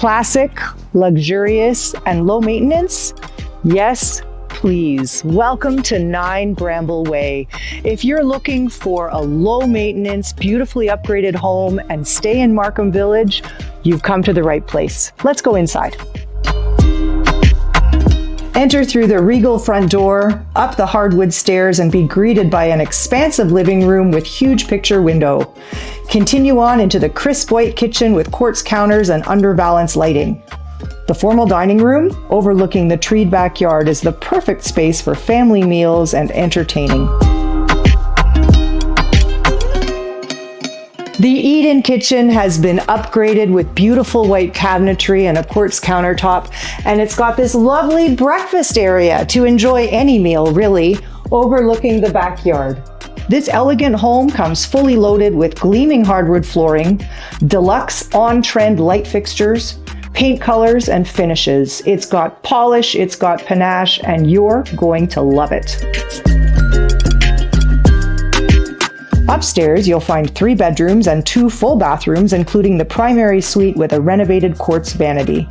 Classic, luxurious, and low maintenance? Yes, please. Welcome to 9 Bramble Way. If you're looking for a low maintenance, beautifully upgraded home and stay in Markham Village, you've come to the right place. Let's go inside. Enter through the regal front door, up the hardwood stairs, and be greeted by an expansive living room with huge picture window. Continue on into the crisp white kitchen with quartz counters and under-valance lighting. The formal dining room, overlooking the treed backyard, is the perfect space for family meals and entertaining. The eat-in kitchen has been upgraded with beautiful white cabinetry and a quartz countertop, and it's got this lovely breakfast area to enjoy any meal, really, overlooking the backyard. This elegant home comes fully loaded with gleaming hardwood flooring, deluxe on-trend light fixtures, paint colors, and finishes. It's got polish, it's got panache, and you're going to love it. Upstairs, you'll find 3 bedrooms and 2 full bathrooms, including the primary suite with a renovated quartz vanity.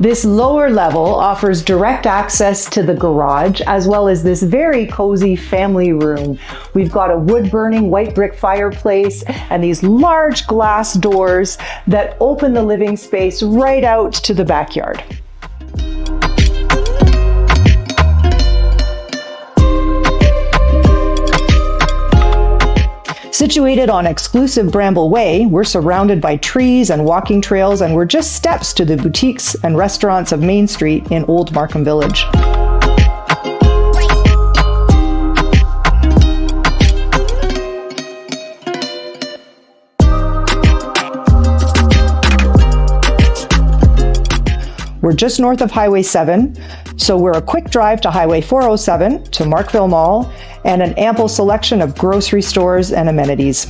This lower level offers direct access to the garage, as well as this very cozy family room. We've got a wood-burning white brick fireplace and these large glass doors that open the living space right out to the backyard. Situated on exclusive Bramble Way, we're surrounded by trees and walking trails, and we're just steps to the boutiques and restaurants of Main Street in Old Markham Village. We're just north of Highway 7, so we're a quick drive to Highway 407, to Markville Mall, and an ample selection of grocery stores and amenities.